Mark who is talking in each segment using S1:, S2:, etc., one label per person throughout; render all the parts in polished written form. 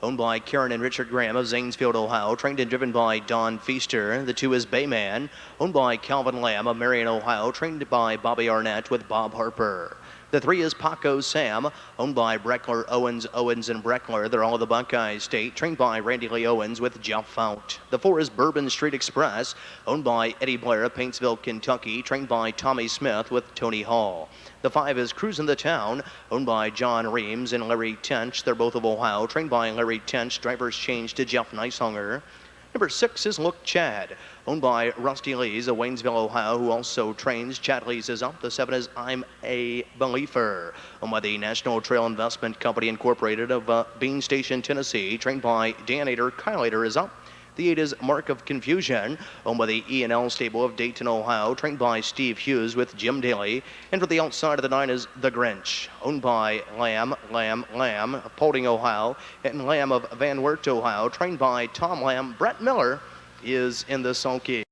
S1: owned by Karen and Richard Graham of Zanesfield, Ohio, trained and driven by Don Feaster. The 2 is Bayman, owned by Calvin Lamb of Marion, Ohio, trained by Bobby Arnett with Bob Harper. The 3 is Paco Sam, owned by Breckler, Owens, and Breckler. They're all of the Buckeye State, trained by Randy Lee Owens with Jeff Fount. The 4 is Bourbon Street Express, owned by Eddie Blair of Paintsville, Kentucky, trained by Tommy Smith with Tony Hall. The 5 is Cruisin' the Town, owned by John Reams and Larry Tench. They're both of Ohio, trained by Larry Tench. Drivers changed to Jeff Neishunger. Number 6 is Look Chad, owned by Rusty Lees of Waynesville, Ohio, who also trains. Chad Lees is up. The 7 is I'm a Believer, owned by the National Trail Investment Company Incorporated of Bean Station, Tennessee, trained by Dan Ader. Kyle Ader is up. The 8 is Mark of Confusion, owned by the E&L stable of Dayton, Ohio, trained by Steve Hughes with Jim Daly. And for the outside of the 9 is The Grinch, owned by Lamb of Paulding, Ohio, and Lamb of Van Wert, Ohio, trained by Tom Lamb. Brett Miller is in the sulky.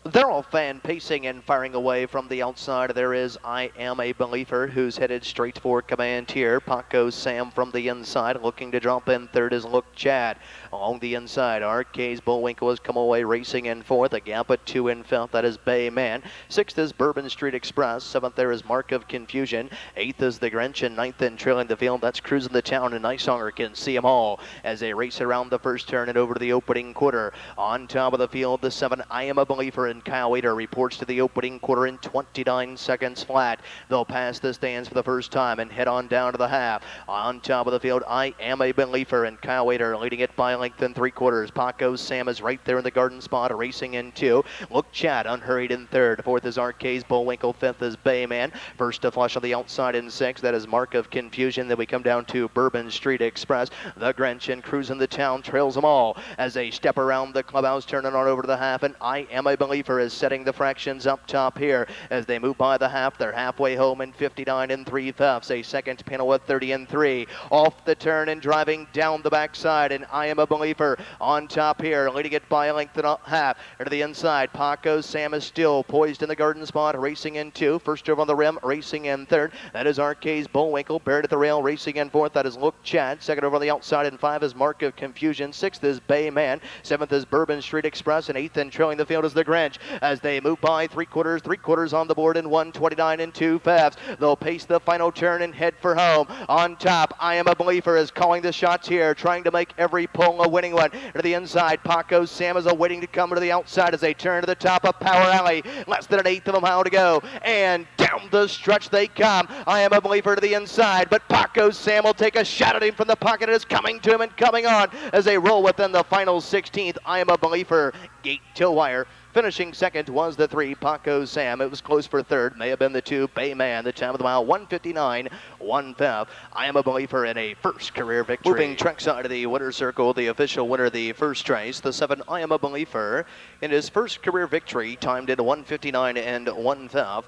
S1: They're all fan pacing and firing away from the outside. There is I Am a Believer, who's headed straight for command here. Paco Sam from the inside, looking to drop in. Third is Look Chad. Along the inside, Arcade's Bullwinkle has come away racing in fourth. A gap at 2 in fifth. That is Bayman. Sixth is Bourbon Street Express. Seventh there is Mark of Confusion. Eighth is The Grinch, and ninth and trailing the field, that's Cruisin' the Town, and Neishunger can see them all as they race around the first turn and over to the opening quarter. On top of the field, the 7 I Am a Believer, and Kyle Ader reports to the opening quarter in 29 seconds flat. They'll pass the stands for the first time and head on down to the half. On top of the field, I Am a Believer, and Kyle Ader leading it by length and 3/4. Paco Sam is right there in the garden spot, racing in 2. Look Chad unhurried in 3rd. 4th is Arcade's Bullwinkle. 5th is Bayman. First to flush on the outside in 6th. That is Mark of Confusion. Then we come down to Bourbon Street Express. The Grinch and Cruisin' the Town trails them all as they step around the clubhouse, turning on over to the half, and I Am a Believer is setting the fractions up top here as they move by the half. They're halfway home in 59 3/5. A second panel at 30 3. Off the turn and driving down the backside, and I Am a Believer on top here, leading it by a length and a half. To the inside, Paco Sam is still poised in the garden spot, racing in 2. First over on the rim, racing in 3rd. That is Arcade's Bullwinkle. Buried at the rail, racing in 4th. That is Look Chad. Second over on the outside in 5 is Mark of Confusion. 6th is Bayman. 7th is Bourbon Street Express, and 8th and trailing the field is The Grinch as they move by 3/4 on the board in 1:29 2/5. They'll pace the final turn and head for home. On top, I Am a Believer is calling the shots here, trying to make every pull a winning one. To the inside, Paco Sam is waiting to come to the outside as they turn to the top of Power Alley. Less than an eighth of a mile to go, and down the stretch they come. I Am a Believer to the inside, but Paco Sam will take a shot at him from the pocket. It is coming to him and coming on as they roll within the final 16th. I Am a Believer, gate to wire. Finishing second was the 3, Paco Sam. It was close for third. May have been the 2, Bayman. The time of the mile, 1:59 1/5. I Am a Believer in a first career victory. Moving trackside of the winner's circle, the official winner of the first race, the 7, I Am a Believer, in his first career victory, timed in 1:59 1/5.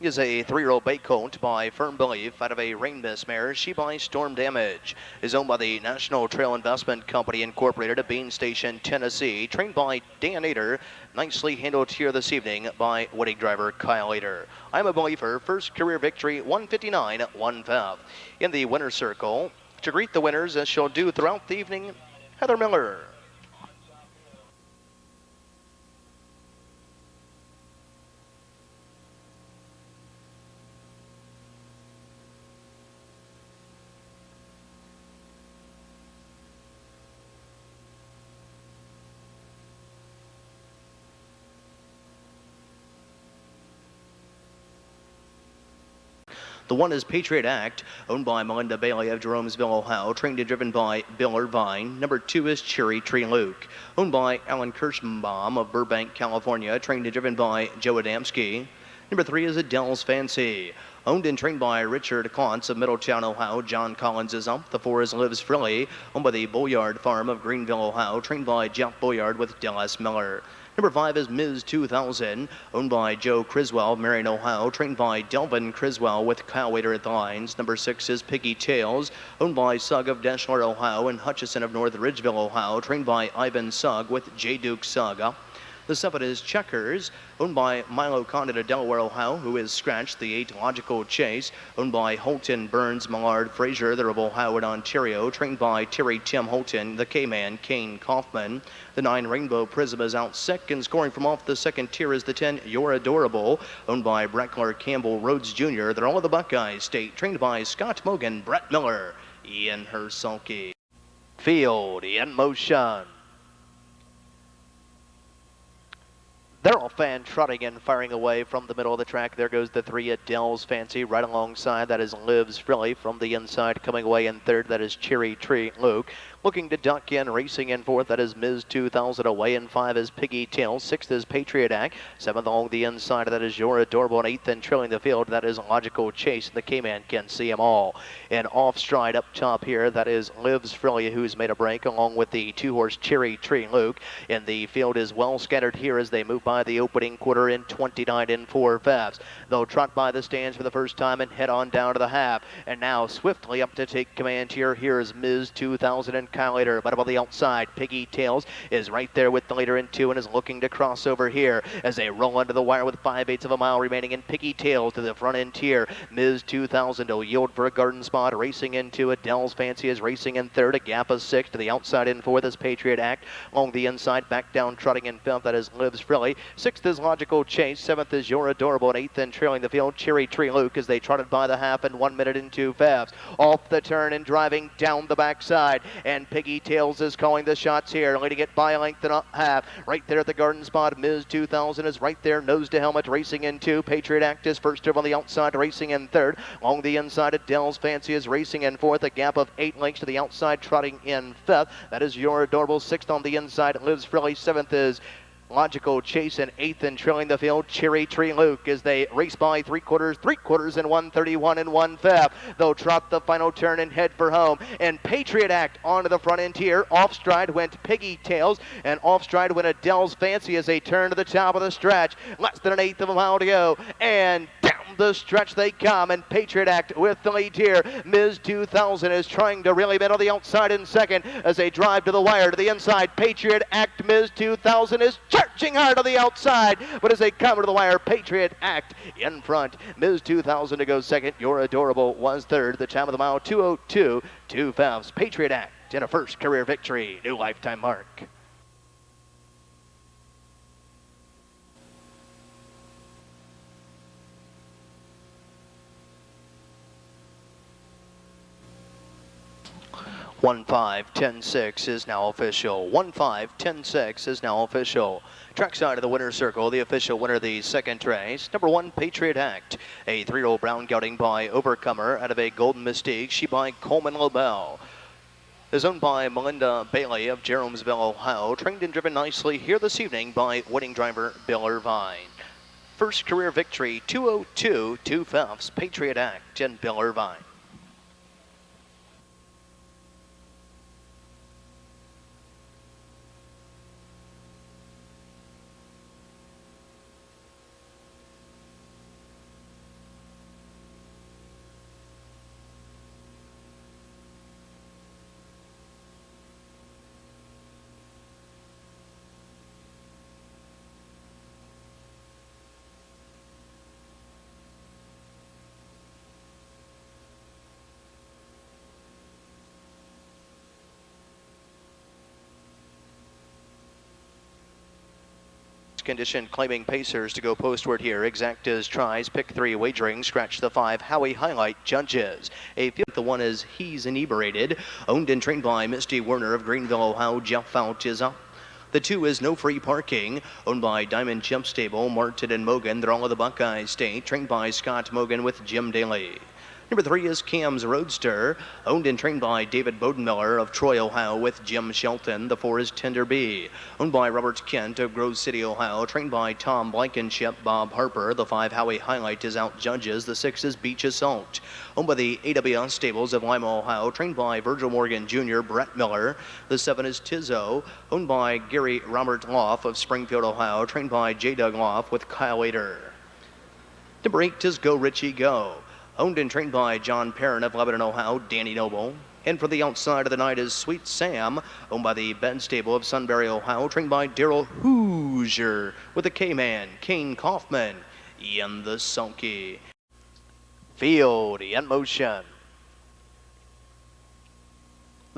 S1: Is a 3-year-old bay colt by Firm Belief out of a Rain Mist mare. She by Storm Damage is owned by the National Trail Investment Company Incorporated of Bean Station, Tennessee. Trained by Dan Ader. Nicely handled here this evening by winning driver Kyle Ader. I'm a Believer, first career victory, 1:59 1/5. In the winner's circle, to greet the winners as she'll do throughout the evening, Heather Miller. The 1 is Patriot Act, owned by Melinda Bailey of Jeromesville, Ohio, trained and driven by Bill Irvine. Number 2 is Cherry Tree Luke, owned by Alan Kirschenbaum of Burbank, California, trained and driven by Joe Adamski. Number 3 is Adele's Fancy, owned and trained by Richard Klontz of Middletown, Ohio. John Collins is up. The 4 is Lives Frilly, owned by the Boyard Farm of Greenville, Ohio, trained by Jeff Boyard with Dallas Miller. Number 5 is Ms. 2000, owned by Joe Criswell of Marion, Ohio, trained by Delvin Criswell with Kyle Wader at the lines. Number 6 is Piggy Tales, owned by Sugg of Deshler, Ohio, and Hutchison of North Ridgeville, Ohio, trained by Ivan Sugg with J. Duke Sugg.
S2: The 7 is Checkers, owned by Milo Condon of Delaware, Ohio, who is scratched. The 8, Logical Chase, owned by Holton Burns Millard Frazier, they're of Ohio and Ontario, trained by Terry Tim Holton, the K-Man Kane Kaufman. The 9, Rainbow Prism, is out sick, and scoring from off the second tier is the 10, You're Adorable, owned by Breckler Campbell Rhodes Jr. They're all of the Buckeye State, trained by Scott Mogan, Brett Miller, Ian Hersalke.
S1: Field in motion. They're all fan trotting and firing away from the middle of the track. There goes the 3 at Dell's Fancy. Right alongside, that is Lives Frilly. From the inside, coming away in third, that is Cherry Tree Luke. Looking to duck in, racing in fourth, that is Ms. 2000. Away in 5 is Piggy Tail. 6th is Patriot Act. 7th along the inside, that is You're Adorable. And 8th and trailing the field, that is Logical Chase. The K-Man can see them all. And off stride up top here, that is Lives Frilly, who's made a break, along with the 2-horse Cherry Tree Luke. And the field is well scattered here as they move by the opening quarter in 29 and 4/5. They'll trot by the stands for the first time and head on down to the half. And now swiftly up to take command here. Here's Ms. 2000 and Kyle Later. But on the outside, Piggy Tails is right there with the leader in 2 and is looking to cross over here as they roll under the wire with 5/8 of a mile remaining. And Piggy Tails to the front end tier. Ms. 2000 will yield for a garden spot. Racing into it. Dell's Fancy is racing in third. A gap of 6 to the outside in 4th is Patriot Act. Along the inside, back down trotting in 5th. That is Lives Frilly. 6th is Logical Chase. 7th is You're Adorable. And 8th and trailing the field, Cherry Tree Luke, as they trotted by the half in 1 minute and 2/5. Off the turn and driving down the backside. And Piggy Tails is calling the shots here, leading it by a length and a half. Right there at the garden spot, Ms. 2000 is right there, nose to helmet, racing in 2. Patriot Act is first over on the outside, racing in 3rd. Along the inside, Dell's Fancy is racing in 4th. A gap of 8 lengths to the outside, trotting in 5th. That is You're Adorable. 6th on the inside, Lives Frilly. 7th is Logical Chase, and 8th and trailing the field, Cherry Tree Luke, as they race by three quarters in 1:31 and 1/5. They'll trot the final turn and head for home. And Patriot Act onto the front end here. Off stride went Piggy Tails, and off stride went Adele's Fancy as they turn to the top of the stretch. Less than an 1/8 of a mile to go, and down the stretch they come, and Patriot Act with the lead here. Ms. 2000 is trying to really bet on the outside in second as they drive to the wire to the inside. Patriot Act, Ms. 2000 is charging hard on the outside, but as they come to the wire, Patriot Act in front. Ms. 2000 to go second. You're Adorable was third. The time of the mile, 2:02 2/5. Patriot Act in a first career victory. New lifetime mark. One 5-10-6 is now official. 1-5-10-6 is now official. Trackside of the winner's circle, the official winner of the second race, number 1, Patriot Act, a 3-year-old brown gelding by Overcomer out of a Golden Mystique, she by Coleman LaBelle. Is owned by Melinda Bailey of Jeromesville, Ohio, trained and driven nicely here this evening by winning driver Bill Irvine. First career victory, 2:02 2/5, Patriot Act and Bill Irvine. Condition claiming pacers to go postward here. Exactas tries, pick 3 wagering, scratch the 5. Howie Highlight judges. A field, the 1 is He's Inebriated, owned and trained by Misty Werner of Greenville, Ohio. Jeff Fout is up. The 2 is No Free Parking, owned by Diamond Jump Stable, Martin and Mogan. They're all of the Buckeye State, trained by Scott Mogan with Jim Daly. Number 3 is Cam's Roadster, owned and trained by David Bodenmiller of Troy, Ohio, with Jim Shelton. The 4 is Tender Bee, owned by Robert Kent of Grove City, Ohio, trained by Tom Blankenship, Bob Harper. The 5, Howie Highlight, is out judges. The 6 is Beach Assault, owned by the AWS Stables of Lima, Ohio, trained by Virgil Morgan Jr., Brett Miller. The 7 is Tizzo, owned by Gary Robert Loff of Springfield, Ohio, trained by J. Doug Loff with Kyle Later. Number 8 is Go Richie Go,
S2: Owned and trained by John Perrin of Lebanon, Ohio, Danny Noble. And for the outside of the night is Sweet Sam, owned by the Bed Stable of Sunbury, Ohio, trained by Daryl Hoosier, with the K-Man, Kane Kaufman, in the sulky.
S1: Field in motion.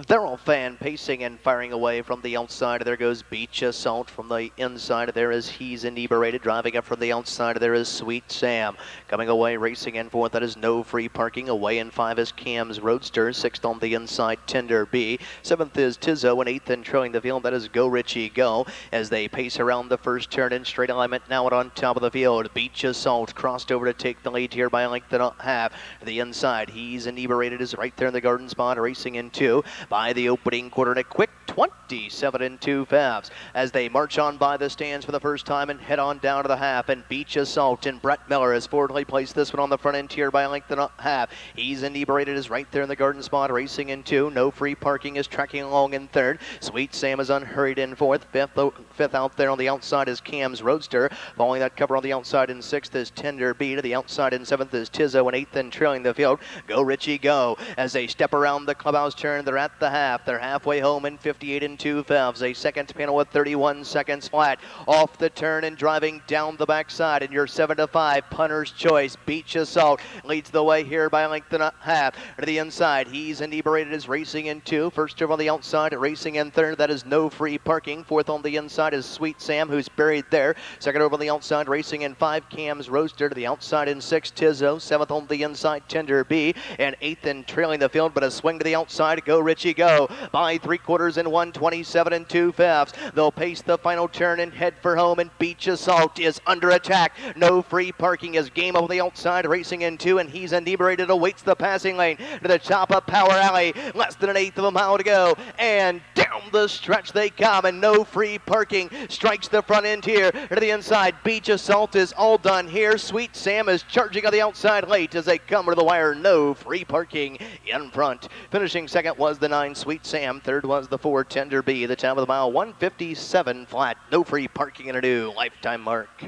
S1: They're all fan pacing and firing away from the outside. There goes Beach Assault from the inside. There is He's Inebriated. Driving up from the outside. There is Sweet Sam. Coming away, racing in fourth. That is No Free Parking. Away in five is Cam's Roadster. Sixth on the inside, Tender B. Seventh is Tizzo. And eighth and trailing the field. That is Go Richie Go. As they pace around the first turn in straight alignment now on top of the field. Beach Assault crossed over to take the lead here by a length and a half. To the inside, He's Inebriated is right there in the garden spot, racing in two. By the opening quarter and a quick 27 and 2/5 as they march on by the stands for the first time and head on down to the half. And Beach Assault and Brett Miller has forwardly placed this one on the front end tier by a length and a half. He's Inebriated is right there in the garden spot, racing in two. No Free Parking is tracking along in third. Sweet Sam is unhurried in fourth. Fifth out there on the outside is Cam's Roadster. Following that cover on the outside in sixth is Tender B. To the outside in seventh is Tizzo, and eighth and trailing the field. Go Richie Go. As they step around the clubhouse turn, they're at the half. They're halfway home in 58 and 2/5. A second panel with 31 seconds flat. Off the turn and driving down the backside. And your 7-5 punter's choice. Beach Assault leads the way here by a length and a half. To the inside, He's Inebriated is racing in two. First over on the outside, racing in third. That is No Free Parking. Fourth on the inside is Sweet Sam, who's buried there. Second over on the outside, racing in five, Cam's Roadster. To the outside in six, Tizzo. Seventh on the inside, Tender B. And eighth and trailing the field, but a swing to the outside. Go Richie Go. By 3/4 and 127 and 2/5. They'll pace the final turn and head for home, and Beach Assault is under attack. No Free Parking is game over the outside, racing in two, and He's Inebriated awaits the passing lane to the top of Power Alley. Less than an eighth of a mile to go, and down the stretch they come, and No Free Parking strikes the front end here. To the inside, Beach Assault is all done here. Sweet Sam is charging on the outside late as they come to the wire. No Free Parking in front. Finishing second was the 9, Sweet Sam. Third was the 4, Tender B. The top of the mile, 157 flat. No Free Parking in a new lifetime mark.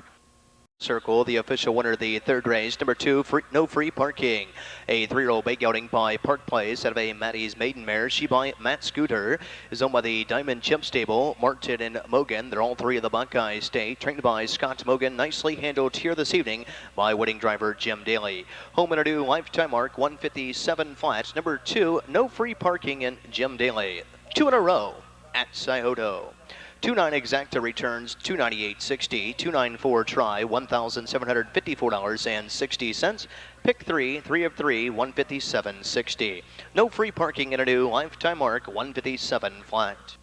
S1: Circle, the official winner of the third race, number 2, No Free Parking. A 3-year-old bay gelding by Park Place out of a Maddie's maiden mare. She by Matt Scooter is owned by the Diamond Chimp Stable, Martin and Mogan. They're all three of the Buckeye State, trained by Scott Mogan. Nicely handled here this evening by wedding driver Jim Daly. Home in a new lifetime mark, 157 flats. Number 2, No Free Parking, and Jim Daly. 2 in a row at Scioto. 2.9 exacta returns, $298.60. 2.94 try, $1,754.60. Pick 3, 3 of 3, $157.60. No Free Parking in a new lifetime mark, 157 flat.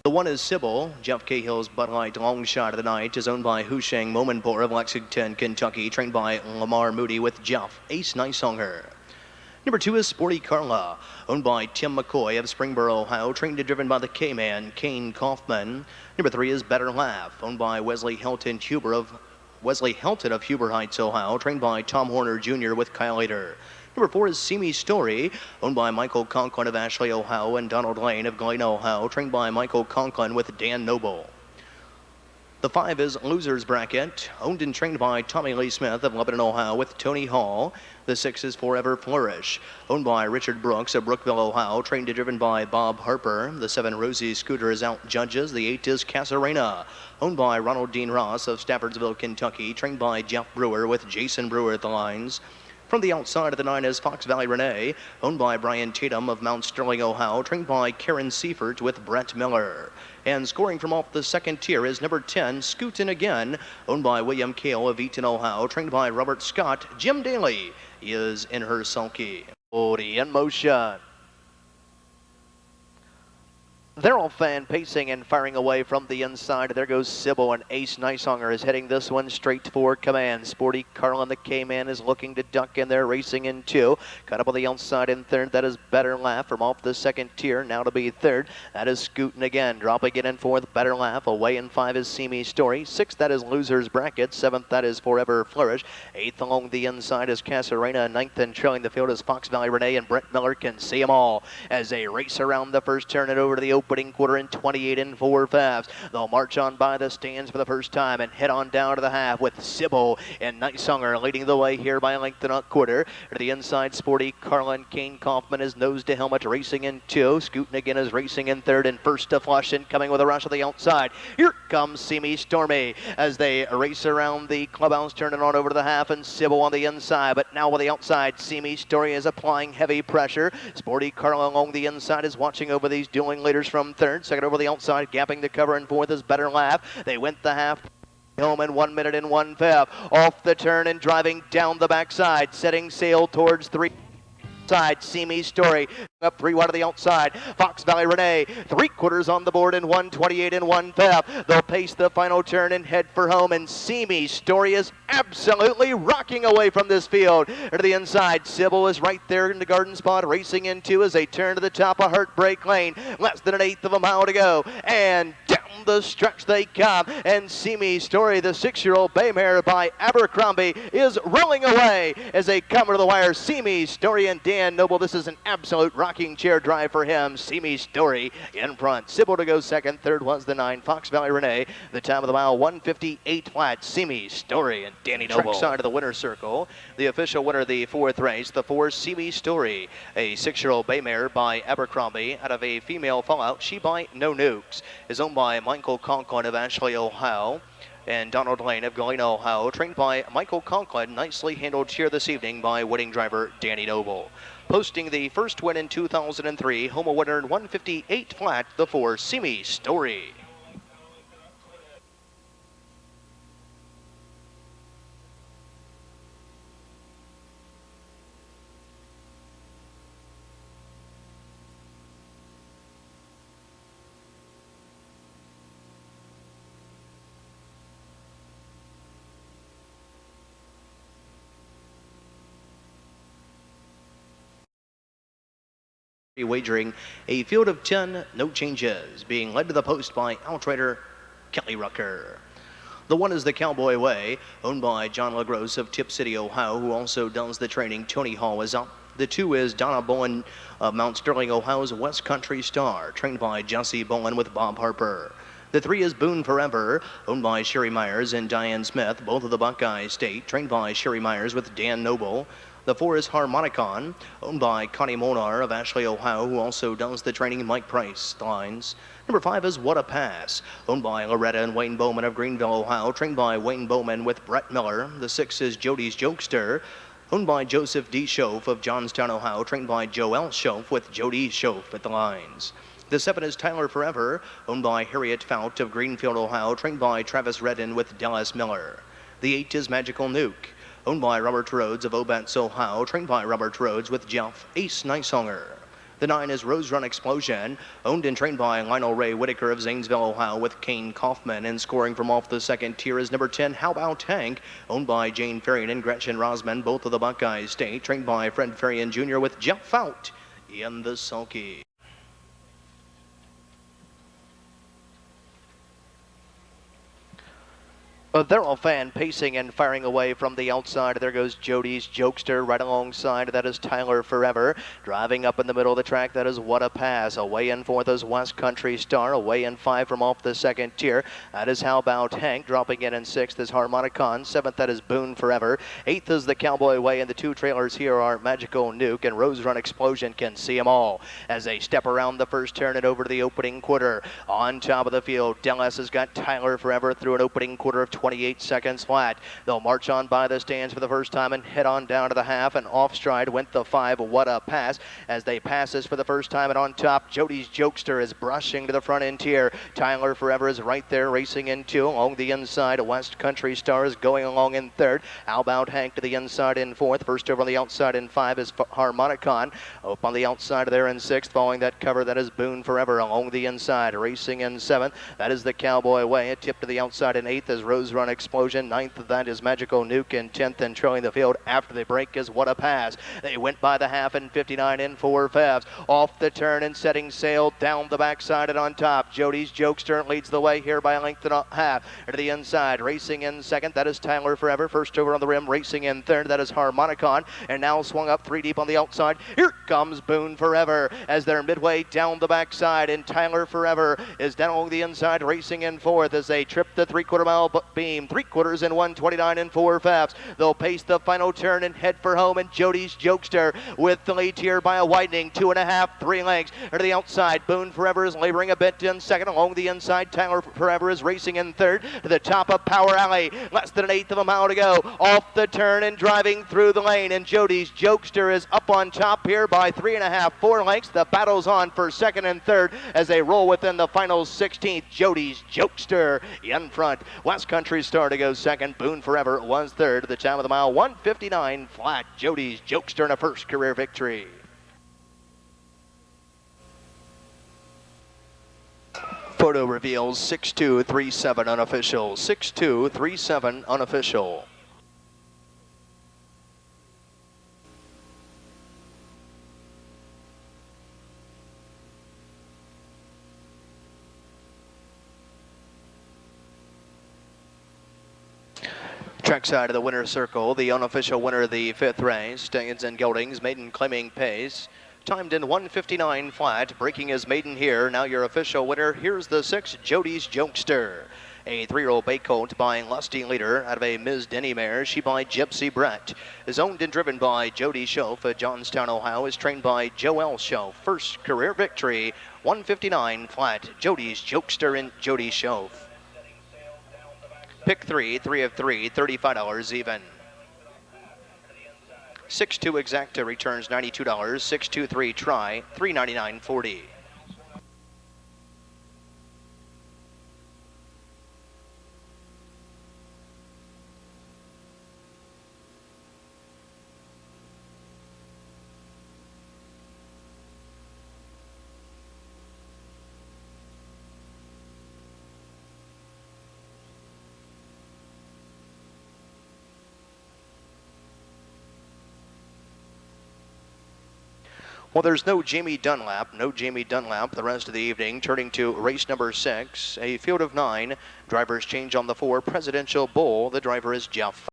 S2: The one is Sybil. Jeff Cahill's Bud Light long shot of the night is owned by Husheng Momenpor of Lexington, Kentucky, trained by Lamar Moody with Jeff Ace Nicehonger. Number 2 is Sporty Carla, owned by Tim McCoy of Springboro, Ohio, trained and driven by the K-Man, Kane Kaufman. Number 3 is Better Laugh, owned by Wesley Helton of Huber Heights, Ohio, trained by Tom Horner Jr. with Kyle Lader. Number 4 is See Me Story, owned by Michael Conklin of Ashley, Ohio, and Donald Lane of Galena, Ohio, trained by Michael Conklin with Dan Noble. The 5 is Loser's Bracket, owned and trained by Tommy Lee Smith of Lebanon, Ohio, with Tony Hall. The 6 is Forever Flourish, owned by Richard Brooks of Brookville, Ohio, trained and driven by Bob Harper. The 7, Rosie Scooter, is out judges. The 8 is Casarena, owned by Ronald Dean Ross of Staffordsville, Kentucky, trained by Jeff Brewer with Jason Brewer at the lines. From the outside of the 9 is Fox Valley Renee, owned by Brian Tatum of Mount Sterling, Ohio, trained by Karen Seifert with Brett Miller. And scoring from off the second tier is number 10, Scootin' Again, owned by William Kale of Eaton, Ohio, trained by Robert Scott. Jim Daly is in her sulky.
S1: Body in motion. They're all fan pacing and firing away from the inside. There goes Sybil, and Ace Nicehonger is heading this one straight for command. Sporty Carlin, the K-Man, is looking to duck in there, racing in two. Cut up on the outside in third. That is Better Laugh from off the second tier, now to be third. That is Scootin' again, dropping it in fourth. Better Laugh. Away in five is See Me Story. Sixth, that is Loser's Bracket. Seventh, that is Forever Flourish. Eighth along the inside is Casarena. Ninth and trailing the field is Fox Valley Renee, and Brett Miller can see them all as they race around the first turn and over to the opening quarter in 28 and 4/5. They'll march on by the stands for the first time and head on down to the half with Sybil and Nicehonger leading the way here by a length and a quarter. To the inside, Sporty Carlin. Kane Kaufman is nose to helmet racing in two. Scootin' again is racing in third, and first to flush and coming with a rush on the outside. Here comes See Me Stormy as they race around the clubhouse, turning on over to the half, and Sybil on the inside. But now with the outside, See Me Story is applying heavy pressure. Sporty Carlin along the inside is watching over these dueling leaders from third. Second over the outside, gapping the cover, and fourth is Better Laugh. They went the half home in 1 minute and 1/5. Off the turn and driving down the backside, setting sail towards three. See Me Story up 3 wide of the outside. Fox Valley Renee 3/4 on the board in 1:28 and 1/5. They'll pace the final turn and head for home, and See Me Story is absolutely rocking away from this field. To the inside, Sybil is right there in the garden spot, racing into as they turn to the top of Heartbreak Lane. Less than an eighth of a mile to go, and down the stretch they come, and See Me Story, the 6-year-old bay mare by Abercrombie, is rolling away as they come to the wire. See Me Story and Dan Noble, this is an absolute rocking chair drive for him. See Me Story in front. Sybil to go second. Third was the 9, Fox Valley Renee. The time of the mile, 1:58 flat. See Me Story and Danny Noble. Trackside of the winner's circle. The official winner of the 4th race, the 4 See Me Story, a 6-year-old bay mare by Abercrombie out of a female fallout. She by No Nukes is owned by Michael Conklin of Ashley, Ohio, and Donald Lane of Galena, Ohio, trained by Michael Conklin. Nicely handled here this evening by winning driver Danny Noble. Posting the first win in 2003, home a winner in 1:58 flat, the 4 See Me Story.
S2: Wagering a field of 10, no changes, being led to the post by outrider Kelly Rucker. The 1 is the Cowboy Way, owned by John LaGrosse of Tip City, Ohio, who also does the training. Tony Hall is up. The 2 is Donna Bowen of Mount Sterling, Ohio's West Country Star, trained by Jesse Bowen with Bob Harper. The 3 is Boone Forever, owned by Sherry Myers and Diane Smith, both of the Buckeye State, trained by Sherry Myers with Dan Noble. The 4 is Harmonicon, owned by Connie Monar of Ashley, Ohio, who also does the training. Mike Price, the lines. Number 5 is What a Pass, owned by Loretta and Wayne Bowman of Greenville, Ohio, trained by Wayne Bowman with Brett Miller. The 6 is Jody's Jokester, owned by Joseph D. Schoaf of Johnstown, Ohio, trained by Joel Schoaf with Jody Schoaf at the lines. The 7 is Tyler Forever, owned by Harriet Fout of Greenfield, Ohio, trained by Travis Redden with Dallas Miller. The 8 is Magical Nuke, owned by Robert Rhodes of Obetz, Ohio, trained by Robert Rhodes with Jeff Ace Nicehonger. The 9 is Rose Run Explosion, owned and trained by Lionel Ray Whitaker of Zanesville, Ohio, with Kane Kaufman. And scoring from off the second tier is number 10, How About Tank, owned by Jane Ferrion and Gretchen Rosman, both of the Buckeye State, trained by Fred Ferrion Jr. with Jeff Fout in the sulky.
S1: They're all fan pacing and firing away from the outside. There goes Jody's Jokester right alongside. That is Tyler Forever. Driving up in the middle of the track, that is What a Pass. Away in fourth is West Country Star. Away in 5 from off the second tier. That is How About Hank. Dropping in 6th is Harmonicon. 7th, that is Boone Forever. 8th is the Cowboy Way, and the 2 trailers here are Magical Nuke and Rose Run Explosion. Can see them all as they step around the first turn and over to the opening quarter. On top of the field, Dallas has got Tyler Forever through an opening quarter of 28 seconds flat. They'll march on by the stands for the first time and head on down to the half, and off stride went the 5. What a pass. As they pass this for the first time, and on top, Jody's Jokester is brushing to the front end here. Tyler Forever is right there racing in 2. Along the inside, West Country Star is going along in 3rd. Outbound Hank to the inside in 4th. First over on the outside in 5 is Harmonicon. Up on the outside there in 6th. Following that cover, that is Boone Forever along the inside. Racing in 7th. That is the Cowboy Way. A tip to the outside in 8th is Rose Run Explosion. 9th, that is Magical Nuke in 10th. And trailing the field after the break is What a Pass. They went by the half in 59 in 4/5. Off the turn and setting sail down the backside and on top. Jody's Jokester leads the way here by a length and a half. To the inside, racing in 2nd. That is Tyler Forever. First over on the rim, racing in 3rd. That is Harmonicon. And now swung up 3 deep on the outside. Here comes Boone Forever as they're midway down the backside. And Tyler Forever is down along the inside, racing in 4th as they trip the 3/4 mile beam. 3/4 in 1:29 and 4/5. They'll pace the final turn and head for home. And Jody's Jokester with the lead here by a widening 2.5, 3 lengths. To the outside, Boone Forever is laboring a bit in 2nd. Along the inside, Tyler Forever is racing in 3rd. To the top of Power Alley, less than 1/8 of a mile to go. Off the turn and driving through the lane. And Jody's Jokester is up on top here by 3.5, 4 lengths. The battle's on for 2nd and 3rd as they roll within the final 16th. Jody's Jokester in front. West Country Star to go 2nd. Boone Forever was 3rd. To the time of the mile, 1:59 flat. Jody's Jokester in a first career victory. Photo reveals 6237 unofficial. 6237 unofficial. Trackside of the winner's circle, the unofficial winner of the 5th race, Stallions and Geldings, maiden claiming pace. Timed in 1:59 flat, breaking his maiden here. Now your official winner, here's the 6, Jody's Jokester. A 3-year-old bay colt by Lusty Leader out of a Ms. Denny mare. She by Gypsy Brett. Is owned and driven by Jody Schoaf at Johnstown, Ohio. Is trained by Joel Schoaf. First career victory, 1:59 flat. Jody's Jokester and Jody Schoaf. Pick 3, 3 of 3, $35 even. 6-2 exacta returns $92. 6-2-3 try, $399.40. Well, there's no Jamie Dunlap. The rest of the evening. Turning to race number 6, a field of 9. Drivers change on the 4, Presidential Bull. The driver is Jeff.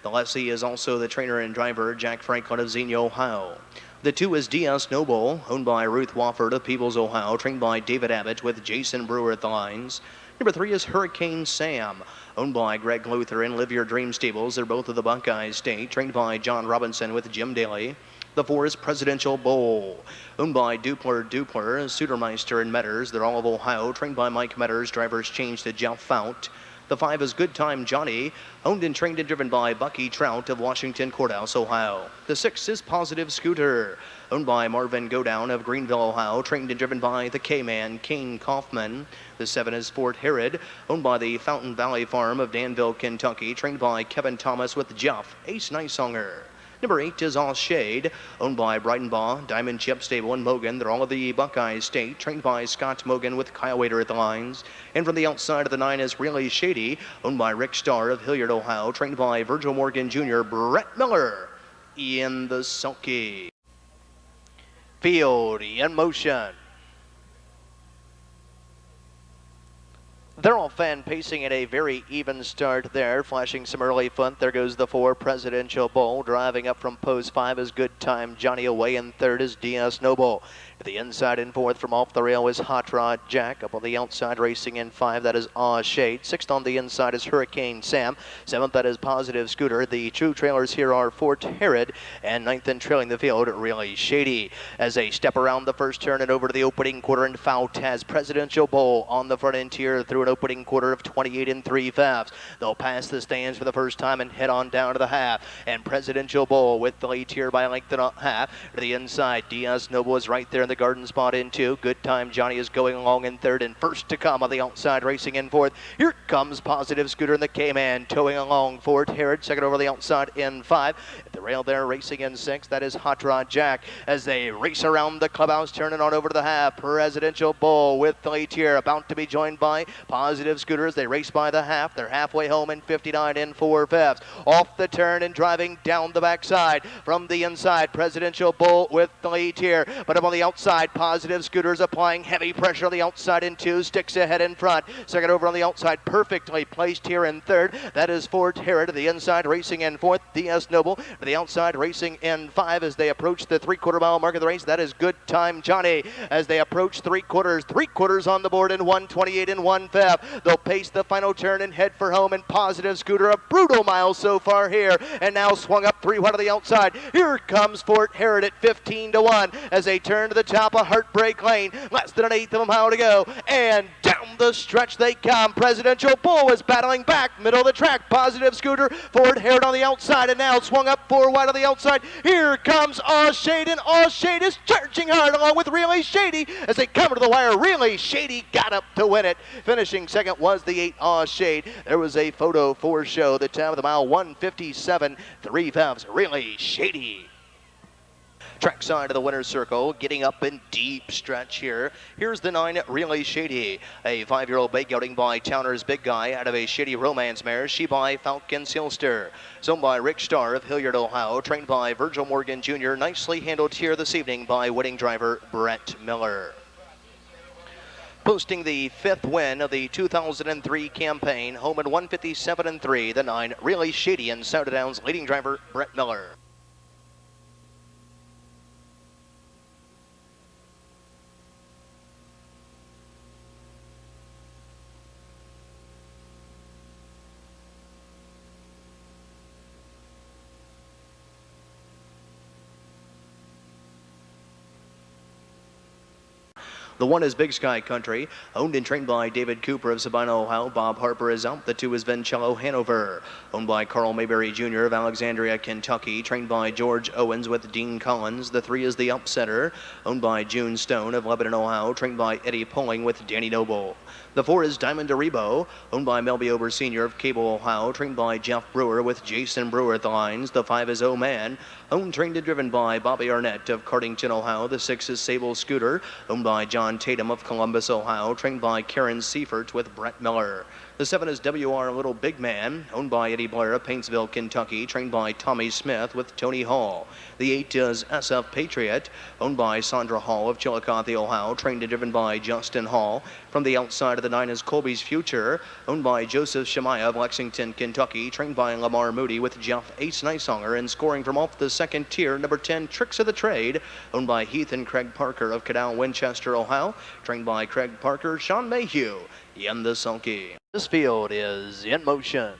S2: The lessee is also the trainer and driver, Jack Franklin of Xenia, Ohio. The 2 is DS Noble, owned by Ruth Wofford of Peebles, Ohio, trained by David Abbott with Jason Brewer at the lines. Number 3 is Hurricane Sam, owned by Greg Luther and Live Your Dream Stables. They're both of the Buckeye State, trained by John Robinson with Jim Daly. The 4 is Presidential Bowl, owned by Dupler, Sutermeister, and Metters. They're all of Ohio, trained by Mike Metters. Drivers changed to Jeff Fount. The 5 is Good Time Johnny, owned and trained and driven by Bucky Trout of Washington Courthouse, Ohio. The 6 is Positive Scooter, owned by Marvin Godown of Greenville, Ohio, trained and driven by the K-Man, Kane Kaufman. The 7 is Fort Herod, owned by the Fountain Valley Farm of Danville, Kentucky, trained by Kevin Thomas with Jeff, Ace Nicesonger. Number 8 is All Shade, owned by Brightonbaugh, Diamond Chip Stable, and Mogan. They're all of the Buckeye State, trained by Scott Mogan with Kyle Wader at the lines. And from the outside of the 9 is Really Shady, owned by Rick Starr of Hilliard, Ohio, trained by Virgil Morgan Jr., Brett Miller in the sulky.
S1: Field in motion. They're all fan pacing at a very even start there, flashing some early fun. There goes the 4, Presidential Bowl. Driving up from post 5 is Good Time Johnny. Away in 3rd is DS Noble. To the inside in 4th from off the rail is Hot Rod Jack. Up on the outside racing in 5, that is Aw Shade. 6th on the inside is Hurricane Sam. 7th, that is Positive Scooter. The true trailers here are Fort Herod. And 9th and trailing the field, Really Shady. As they step around the first turn and over to the opening quarter and Fount has Presidential Bowl on the front end here through an opening quarter of 28 and 3/5. They'll pass the stands for the first time and head on down to the half. And Presidential Bull with the lead here by length and a half. To the inside, Diaz Noble is right there in the garden spot in two. Good Time Johnny is going along in third, and first to come on the outside, racing in fourth. Here comes Positive Scooter and the K-Man towing along Fort Herod, second over the outside in five. At the rail there, racing in six, that is Hot Rod Jack as they race around the clubhouse, turning on over to the half. Presidential Bull with the lead here, about to be joined by Positive Scooter as they race by the half. They're halfway home in 59 and 4/5. Off the turn and driving down the backside from the inside, Presidential Bull with the lead here, but up on the outside, Positive Scooter's applying heavy pressure on the outside in two, sticks ahead in front. Second over on the outside, perfectly placed here in third. That is Fort Herod. To the inside, racing in fourth, DS Noble. To the outside, racing in five as they approach the 3/4 mile mark of the race. That is Good Time Johnny as they approach three quarters on the board in 1:28 and 1/5. They'll pace the final turn and head for home, and Positive Scooter, a brutal mile so far here, and now swung up 3 wide to the outside. Here comes Fort Herod at 15 to 1 as they turn to the top of Heartbreak Lane. Less than an eighth of a mile to go, and down the stretch they come. Presidential Bull is battling back, middle of the track. Positive Scooter, Fort Herod on the outside, and now swung up 4 wide on the outside. Here comes All Shade, and All Shade is charging hard along with Really Shady as they come to the wire. Really Shady got up to win it. Finishing second was the 8 All Shade. There was a photo for show. The time of the mile, 1:57 3/5. Really Shady. Trackside of the winner's circle, getting up in deep stretch here. Here's the 9, Really Shady, a 5-year-old bay gelding by Towner's Big Guy out of a Shady Romance mare. She by Falcon's Hillster. Sown by Rick Starr of Hilliard, Ohio. Trained by Virgil Morgan Jr. Nicely handled here this evening by winning driver Brett Miller. Posting the 5th win of the 2003 campaign, home at 1:57 and 3, the 9, Really Shady, and Scioto Downs leading driver Brett Miller. The 1 is Big Sky Country, owned and trained by David Cooper of Sabina, Ohio. Bob Harper is out. The 2 is Vencello Hanover, owned by Carl Mayberry Jr. of Alexandria, Kentucky, trained by George Owens with Dean Collins. The 3 is the Upsetter, owned by June Stone of Lebanon, Ohio, trained by Eddie Pulling with Danny Noble. The 4 is Diamond Deribo, owned by Melby Ober Sr. of Cable, Ohio, trained by Jeff Brewer with Jason Brewer at the lines. The 5 is Oh Man, owned, trained, and driven by Bobby Arnett of Cardington, Ohio. The 6 is Sable Scooter, owned by John Tatum of Columbus, Ohio, trained by Karen Seifert with Brett Miller. The 7 is WR Little Big Man, owned by Eddie Blair of Paintsville, Kentucky, trained by Tommy Smith with Tony Hall. The 8 is SF Patriot, owned by Sandra Hall of Chillicothe, Ohio, trained and driven by Justin Hall. From the outside of the 9 is Colby's Future, owned by Joseph Shemaiah of Lexington, Kentucky, trained by Lamar Moody with Jeff Ace Nicehonger, and scoring from off the second tier, number 10, Tricks of the Trade, owned by Heath and Craig Parker of Cadell, Winchester, Ohio, trained by Craig Parker, Sean Mayhew, in the sulky. This field is in motion.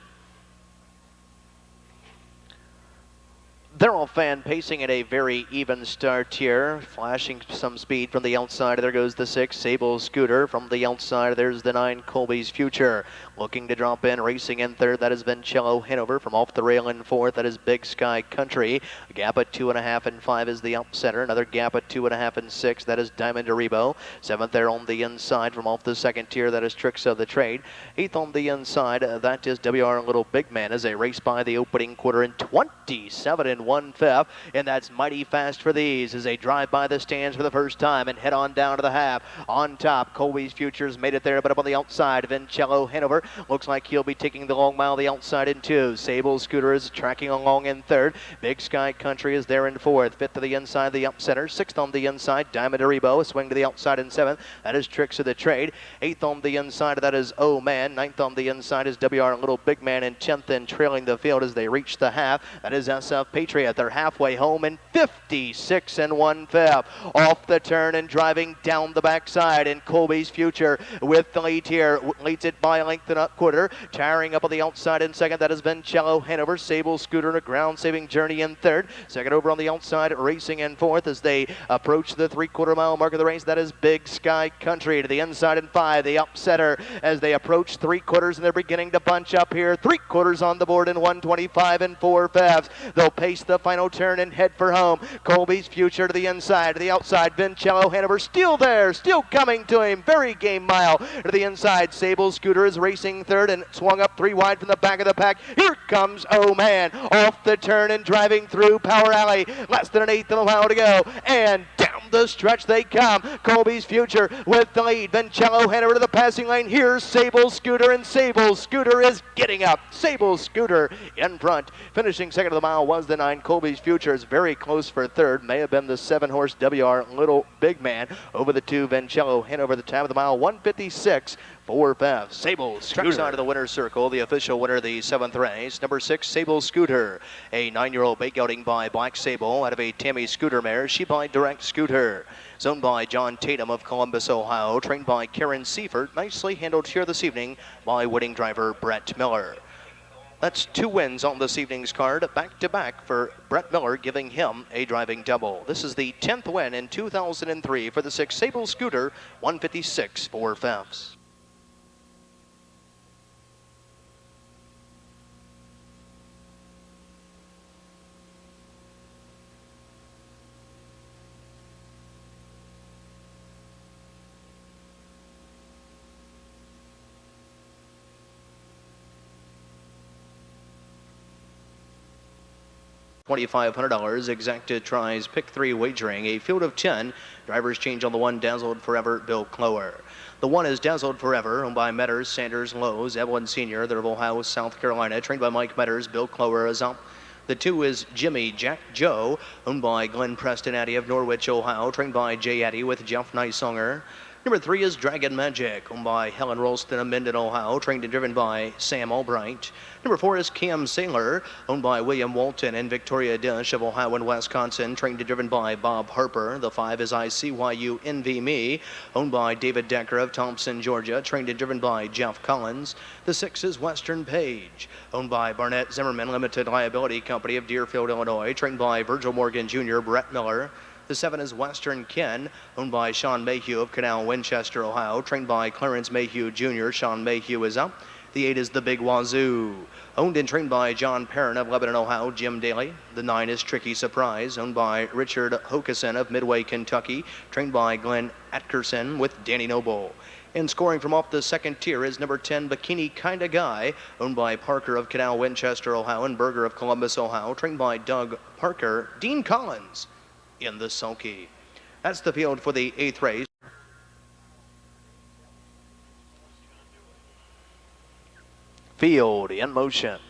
S1: They're all fan pacing at a very even start here, flashing some speed from the outside. There goes the 6, Sable Scooter. From the outside, there's the 9, Colby's Future. Looking to drop in, racing in third, that is Vencello Hanover. From off the rail in fourth, that is Big Sky Country. A gap at 2.5 and 5 is the Upsetter. Another gap at 2.5 and 6, that is Diamond Deribo. 7th there on the inside from off the second tier, that is Tricks of the Trade. 8th on the inside, that is WR Little Big Man as they race by the opening quarter in 27 and 1/5, and that's mighty fast for these as they drive by the stands for the first time and head on down to the half. On top, Colby's Futures made it there, but up on the outside, Vencello Hanover looks like he'll be taking the long mile the outside in 2. Sable Scooter is tracking along in 3rd. Big Sky Country is there in 4th. 5th to the inside, the Upsetter. 6th on the inside, Diamond Deribo, a swing to the outside in 7th. That is Tricks of the Trade. 8th on the inside, that is Oh Man. 9th on the inside is WR Little Big Man, and 10th and trailing the field as they reach the half. That is SF Patriot. Patriot. They're halfway home in 56 1/5. Off the turn and driving down the backside, and Colby's Future with the lead here. Leads it by a length and a quarter. Tiring up on the outside in second. That has been Cello Hanover. Sable Scooter in a ground-saving journey in third. Second over on the outside, racing in fourth as they approach the 3/4 mile mark of the race. That is Big Sky Country to the inside in five. The upsetter as they approach 3/4, and they're beginning to bunch up here. 3/4 on the board in 125 4/5. They'll pace the final turn and head for home. Colby's Future to the inside, to the outside. Vincello Hanover still there, still coming to him. Very game mile to the inside. Sable Scooter is racing third and swung up 3 wide from the back of the pack. Here comes Oh Man off the turn and driving through Power Alley. Less than an eighth of a mile to go, and down the stretch they come. Colby's Future with the lead. Vincello Hanover to the passing lane. Here's Sable Scooter, and Sable Scooter is getting up. Sable Scooter in front. Finishing second of the mile was the 9. Colby's Future is very close for third. May have been the 7-horse WR Little Big Man over the 2. Vincello Hanover the time of the mile, 156 4/5. Sable Scooter out of the winner's circle. The official winner of the 7th race, number 6, Sable Scooter, a 9-year-old bake outing by Black Sable out of a Tammy Scooter mare. She by Direct Scooter. It's owned by John Tatum of Columbus, Ohio. Trained by Karen Seifert. Nicely handled here this evening by winning driver Brett Miller. That's 2 wins on this evening's card, back-to-back for Brett Miller, giving him a driving double. This is the 10th win in 2003 for the 6 Sable Scooter, 156 4/5. 2,500 exacted tries, pick 3 wagering, a field of 10. Drivers change on the 1, Dazzled Forever, Bill Clower. The 1 is Dazzled Forever, owned by Metters, Sanders, Lowe's, Evelyn Sr., they're of Ohio, South Carolina, trained by Mike Metters. Bill Clower is up. The 2 is Jimmy Jack Joe, owned by Glenn Preston Addy of Norwich, Ohio, trained by Jay Addy with Jeff Nysonger. Number 3 is Dragon Magic, owned by Helen Rolston of Minden, Ohio, trained and driven by Sam Albright. Number 4 is Cam Sailor, owned by William Walton and Victoria Dish of Ohio and Wisconsin, trained and driven by Bob Harper. The 5 is ICYU Envy Me, owned by David Decker of Thompson, Georgia, trained and driven by Jeff Collins. The 6 is Western Page, owned by Barnett Zimmerman Limited Liability Company of Deerfield, Illinois, trained by Virgil Morgan Jr., Brett Miller. The 7 is Western Ken, owned by Sean Mayhew of Canal, Winchester, Ohio, trained by Clarence Mayhew Jr. Sean Mayhew is up. The 8 is The Big Wazoo, owned and trained by John Perrin of Lebanon, Ohio, Jim Daly. The 9 is Tricky Surprise, owned by Richard Hokeson of Midway, Kentucky, trained by Glenn Atkerson with Danny Noble. And scoring from off the second tier is number 10, Bikini Kinda Guy, owned by Parker of Canal, Winchester, Ohio, and Berger of Columbus, Ohio, trained by Doug Parker. Dean Collins in the sulky. That's the field for the 8th race. Field in motion.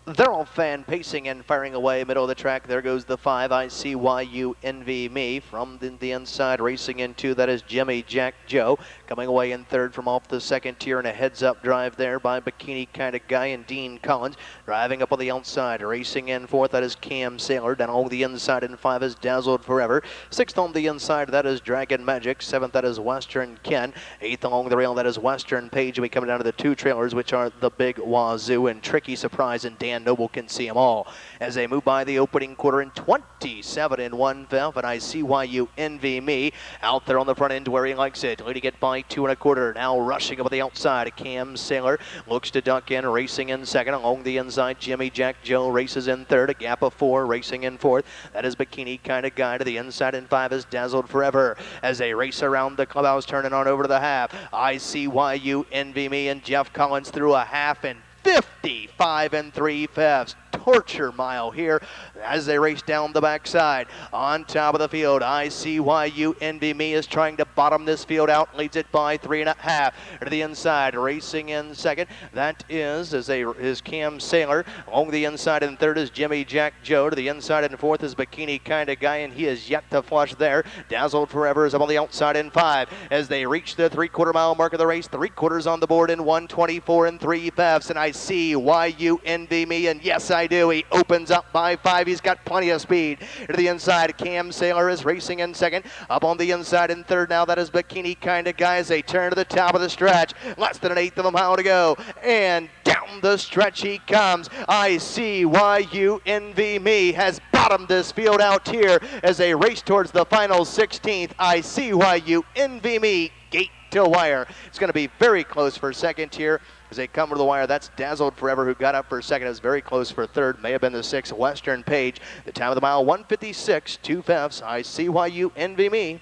S1: They're all fan pacing and firing away middle of the track. There goes the 5, ICYU Envy Me. From the inside, racing into, that is Jimmy Jack Joe. Coming away in third from off the second tier, and a heads-up drive there by Bikini Kinda Guy and Dean Collins. Driving up on the outside, racing in fourth, that is Cam Sailor. Down along the inside in 5 is Dazzled Forever. 6th on the inside, that is Dragon Magic. 7th, that is Western Ken. 8th along the rail, that is Western Page. We come down to the 2 trailers, which are the Big Wazoo and Tricky Surprise, and Dan Noble can see them all as they move by the opening quarter in 27 1/5. And ICYU Envy Me out there on the front end where he likes it, leading it by 2 1/4. Now rushing up on the outside, Cam Sailor looks to duck in, racing in second. Along the inside, Jimmy Jack Joe races in third, a gap of 4, racing in fourth. That is Bikini Kinda Guy. To the inside in 5 is Dazzled Forever as they race around the clubhouse, turning on over to the half. ICYU Envy Me and Jeff Collins through a half in 55 3/5. Torture mile here as they race down the backside. On top of the field, ICYU Envy Me is trying to bottomed this field out, leads it by 3.5. To the inside, racing in second. That is Cam Sailor. Along the inside in third is Jimmy Jack Joe. To the inside in fourth is Bikini Kinda Guy, and he is yet to flush there. Dazzled Forever is up on the outside in 5 as they reach the 3/4 mile mark of the race. 3/4 on the board in 1:24 and 3/5. And I see why you envy me, and yes, I do. He opens up by 5. He's got plenty of speed. To the inside, Cam Sailor is racing in second. Up on the inside in third now, that is Bikini Kinda Guy as they turn to the top of the stretch. Less than 1/8 of a mile to go, and down the stretch he comes. I see why you envy me has bottomed this field out here as they race towards the final 16th. I see why you envy me, gate to wire. It's going to be very close for second here as they come to the wire. That's Dazzled Forever, who got up for second. Is very close for third. May have been the 6th Western Page. The time of the mile, 1:56, 2/5. I see why you envy me.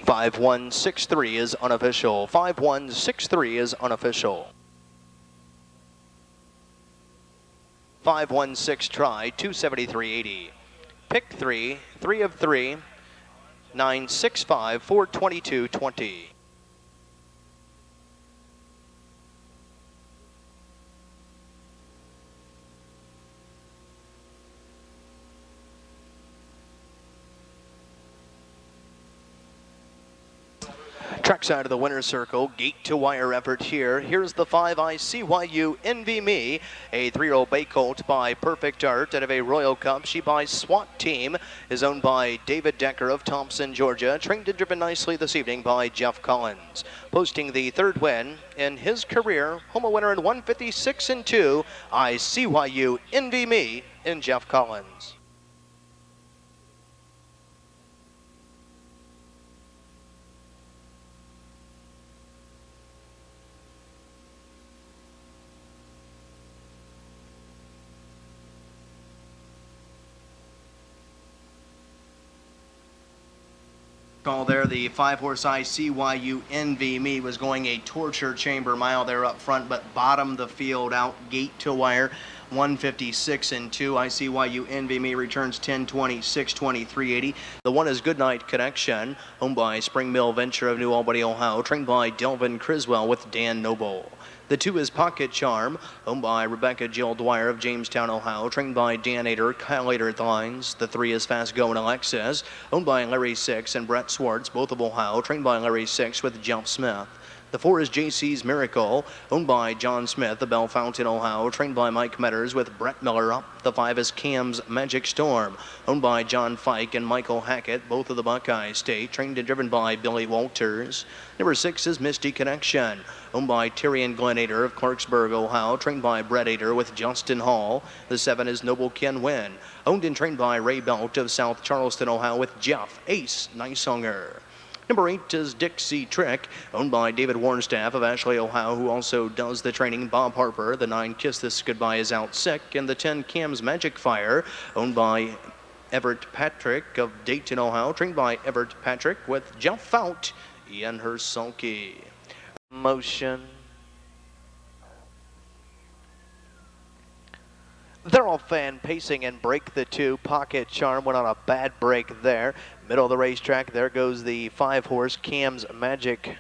S1: "5163 is unofficial. 5163 is unofficial. 516 try, 273.80. Pick 3, 3 of 3, 965, 422.20. Trackside of the winner's circle, gate to wire effort here. Here's the 5, I see why you envy me. A 3-year-old bay colt by Perfect Art out of a Royal Cup. She by SWAT Team, is owned by David Decker of Thompson, Georgia. Trained and driven nicely this evening by Jeff Collins. Posting the 3rd win in his career, home a winner in 1:56 and 2. I see why you envy me in Jeff Collins.
S2: Call there, the 5-horse I See Why You Envy Me was going a torture chamber mile there up front, but bottomed the field out, gate to wire, 1:56 and 2. I See Why You Envy Me returns 10:26, 23.80. The 1 is Goodnight Connection, owned by Spring Mill Venture of New Albany, Ohio, trained by Delvin Criswell with Dan Noble. The 2 is Pocket Charm, owned by Rebecca Jill Dwyer of Jamestown, Ohio, trained by Dan Ader, Kyle Ader at the lines. The 3 is Fast Going Alexis, owned by Larry Six and Brett Swartz, both of Ohio, trained by Larry Six with Jeff Smith. The 4 is JC's Miracle, owned by John Smith of Bell Fountain, Ohio, trained by Mike Metters with Brett Miller up. The 5 is Cam's Magic Storm, owned by John Fike and Michael Hackett, both of the Buckeye State, trained and driven by Billy Walters. Number 6 is Misty Connection, owned by Terry and Glenn Ader of Clarksburg, Ohio, trained by Brett Ader with Justin Hall. The 7 is Noble Ken Wynn, owned and trained by Ray Belt of South Charleston, Ohio, with Jeff Ace Nicehunger. Number 8 is Dixie Trick, owned by David Warnstaff of Ashley, Ohio, who also does the training. Bob Harper. The 9, Kiss This Goodbye, is out sick. And the 10, Cam's Magic Fire, owned by Everett Patrick of Dayton, Ohio, trained by Everett Patrick with Jeff Fout and her sulky.
S1: Motion. They're all fan pacing and break the 2. Pocket Charm went on a bad break there. Middle of the racetrack, there goes the 5-horse Cam's Magic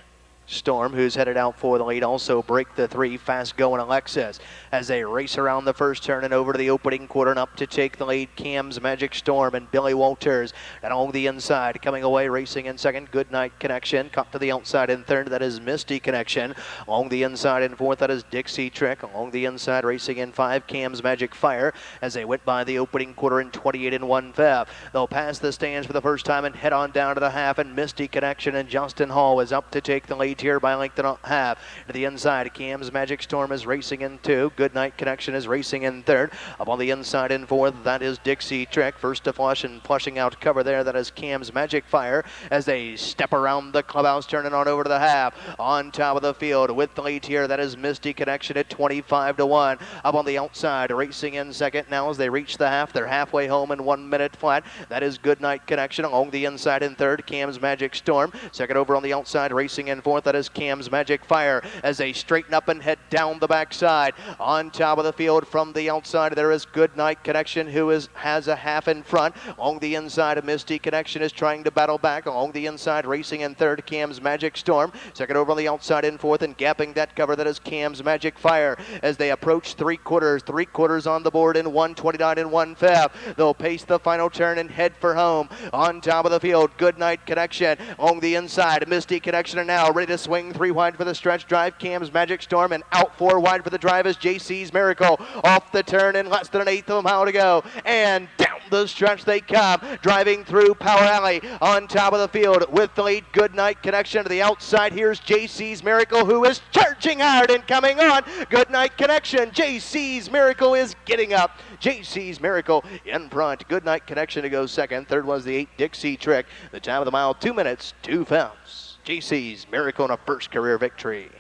S1: Storm, who's headed out for the lead. Also break the 3, Fast Going Alexis, as they race around the first turn and over to the opening quarter and up to take the lead. Cam's Magic Storm and Billy Walters. And along the inside, coming away, racing in second, Goodnight Connection. Cut to the outside in third, that is Misty Connection. Along the inside in fourth, that is Dixie Trick. Along the inside, racing in 5, Cam's Magic Fire, as they went by the opening quarter in 28 and 1/5. They'll pass the stands for the first time and head on down to the half, and Misty Connection and Justin Hall is up to take the lead here by length and a half. To the inside, Cam's Magic Storm is racing in 2. Goodnight Connection is racing in third. Up on the inside in fourth, that is Dixie Trick. First to flush and flushing out cover there, that is Cam's Magic Fire, as they step around the clubhouse, turning on over to the half. On top of the field with the lead here, that is Misty Connection at 25 to 1. Up on the outside, racing in second now as they reach the half. They're halfway home in 1 minute flat. That is Goodnight Connection. Along the inside in third, Cam's Magic Storm. Second over on the outside, racing in fourth. That is Cam's Magic Fire as they straighten up and head down the backside. On top of the field from the outside, there is Good Night Connection, who has a half in front. Along the inside, Misty Connection is trying to battle back. Along the inside, racing in third, Cam's Magic Storm. Second over on the outside in fourth, and gapping that cover, that is Cam's Magic Fire as they approach three quarters on the board in 1:29 and 1/5. They'll pace the final turn and head for home. On top of the field, Good Night Connection. On the inside, Misty Connection are now ready to swing 3 wide for the stretch drive. Cam's Magic Storm, and out 4 wide for the drive is JC's Miracle. Off the turn in less than an eighth of a mile to go, and down the stretch they come, driving through Power Alley. On top of the field with the lead, Good Night Connection. To the outside, here's JC's Miracle, who is charging hard and coming on. Good Night Connection. JC's Miracle is getting up. JC's Miracle in front. Good Night Connection to go second. Third was the 8 Dixie Trick. The time of the mile, 2 minutes, 2 fouls. JC's Miracle in a first career victory.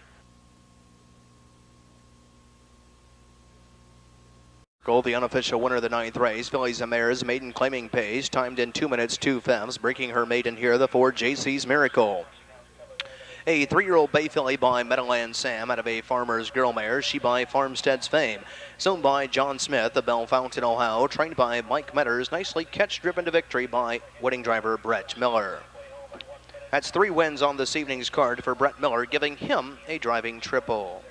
S1: The unofficial winner of the 9th race, Fillies and Mares, maiden claiming pace, timed in 2 minutes, 2 fifths, breaking her maiden here, the 4 JC's Miracle. A 3-year-old bay filly by Meadowland Sam out of a Farmer's Girl mare, she by Farmstead's Fame. Sown by John Smith of Bell Fountain, Ohio, trained by Mike Metters, nicely catch-driven to victory by wedding driver Brett Miller. That's 3 wins on this evening's card for Brett Miller, giving him a driving triple.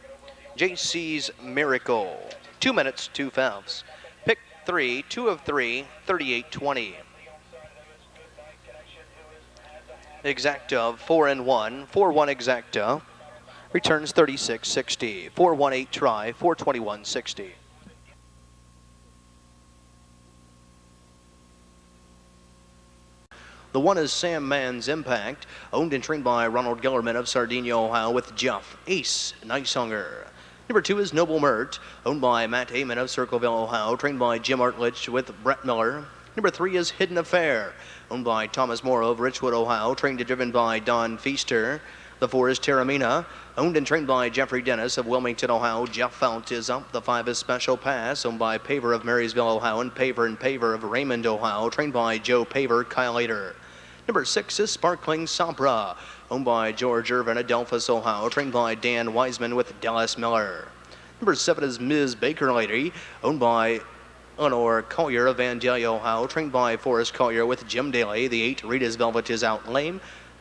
S1: JC's Miracle. 2 minutes, 2 fouls. Pick 3, 2 of 3, 38-20. Exacta 4 and 1, 4-1 exacta. Returns 36-60. 4-1-8 try, 421-60. The 1 is Sam Mann's Impact, owned and trained by Ronald Gellerman of Sardinia, Ohio, with Jeff Ace Nicehunger. Number 2 is Noble Mert, owned by Matt Heyman of Circleville, Ohio, trained by Jim Artlich with Brett Miller. Number 3 is Hidden Affair, owned by Thomas Morrow of Richwood, Ohio, trained and driven by Don Feaster. The 4 is Terramina, owned and trained by Jeffrey Dennis of Wilmington, Ohio. Jeff Fount is up. The 5 is Special Pass, owned by Paver of Marysville, Ohio, and Paver of Raymond, Ohio, trained by Joe Paver, Kyle Later. Number 6 is Sparkling Sabra, owned by George Irvin, Adelphus, Ohio, trained by Dan Wiseman with Dallas Miller. Number 7 is Ms. Baker Lady, owned by Eleanor Collier of Vandalia, Ohio, trained by Forrest Collier with Jim Daly. The 8, Rita's Velvet, is out lame.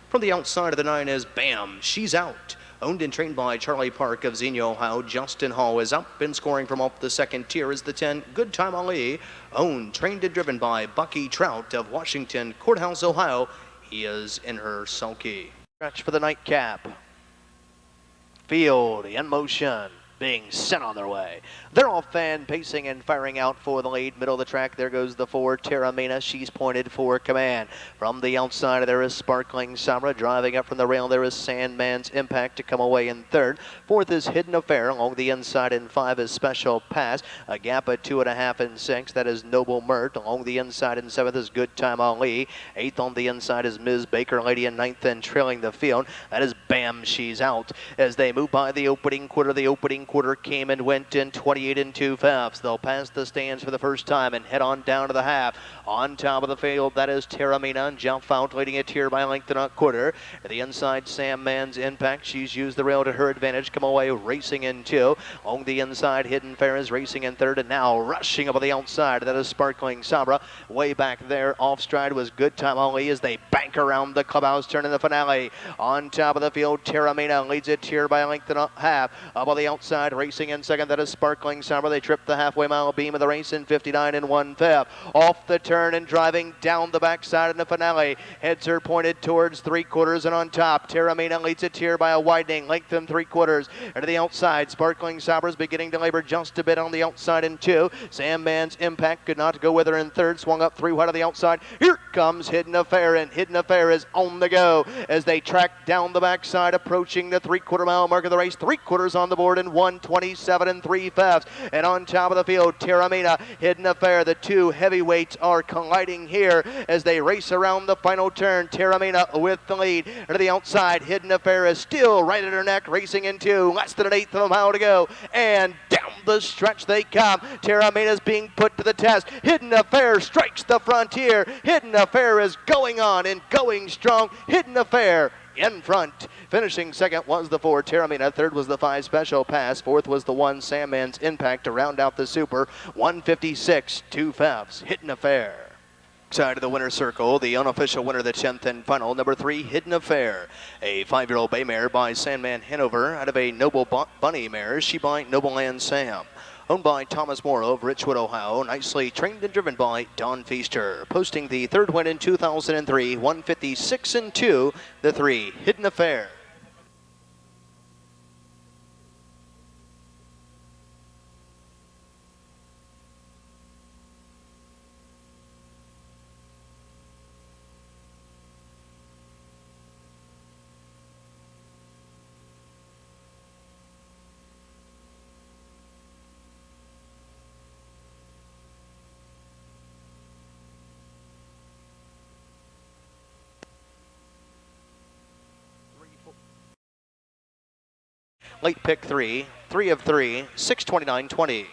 S1: From the outside of the 9 is Bam, She's Out, owned and trained by Charlie Park of Xenia, Ohio. Justin Hall is up, and scoring from off the second tier is the 10, Good Time Ali, owned, trained and driven by Bucky Trout of Washington Courthouse, Ohio. He is in her sulky. Stretch for the nightcap. Field in motion, being sent on their way. They're all fan pacing and firing out for the lead. Middle of the track, there goes the 4, Terramina. She's pointed for command. From the outside, there is Sparkling Sabra. Driving up from the rail, there is Sandman's Impact to come away in third. 4th is Hidden Affair. Along the inside in 5 is Special Pass. A gap of 2.5 and 6. That is Noble Mert. Along the inside in 7th is Good Time Ali. 8th on the inside is Ms. Baker Lady in 9th, and trailing the field, that is Bam, She's Out. As they move by the opening quarter came and went in 28 and 2 fifths. They'll pass the stands for the first time and head on down to the half. On top of the field, that is Terramina, and Jeff Fount leading it here by a length and a quarter. To the inside, Sam Mann's Impact. She's used the rail to her advantage. Come away racing in 2. On the inside, Hidden Fair is racing in 3rd, and now rushing up on the outside. That is Sparkling Sabra. Way back there, off stride was Good Time Ali as they bank around the clubhouse turn in the finale. On top of the field, Terramina leads it here by a length and a half. Up on the outside, racing in 2nd, that is Sparkling Summer. They trip the halfway mile beam of the race in 59 and 1/5. Off the turn and driving down the backside in the finale. Heads are pointed towards 3/4 and on top. Terramina leads it here by a widening length and 3/4. And to the outside, Sparkling Summer is beginning to labor just a bit on the outside in 2. Sam Mann's Impact could not go with her in 3rd. Swung up 3 wide on the outside. Here comes Hidden Affair, and Hidden Affair is on the go as they track down the backside, approaching the 3/4 mile mark of the race. 3/4 on the board in 1:27 and 3 fifths. And on top of the field, Terramina, Hidden Affair. The 2 heavyweights are colliding here as they race around the final turn. Terramina with the lead. And to the outside, Hidden Affair is still right at her neck, racing into less than an eighth of a mile to go. And down the stretch they come. Terramina is being put to the test. Hidden Affair strikes the frontier. Hidden Affair is going on and going strong. Hidden Affair in front. Finishing second was the 4 Terramina. Third was the 5 Special Pass. Fourth was the 1 Sandman's Impact to round out the Super. 156, 2 Fefs. Hidden Affair. Side of the winner's circle, the unofficial winner of the 10th and final, number 3, Hidden Affair. A 5-year-old bay mare by Sandman Hanover out of a Noble Bunny mare, she by Nobleland Sam. Owned by Thomas Morrow of Richwood, Ohio, nicely trained and driven by Don Feaster. Posting the third win in 2003, 156 and 2, the 3, Hidden Affair. Late pick 3, 3 of 3, 629.20.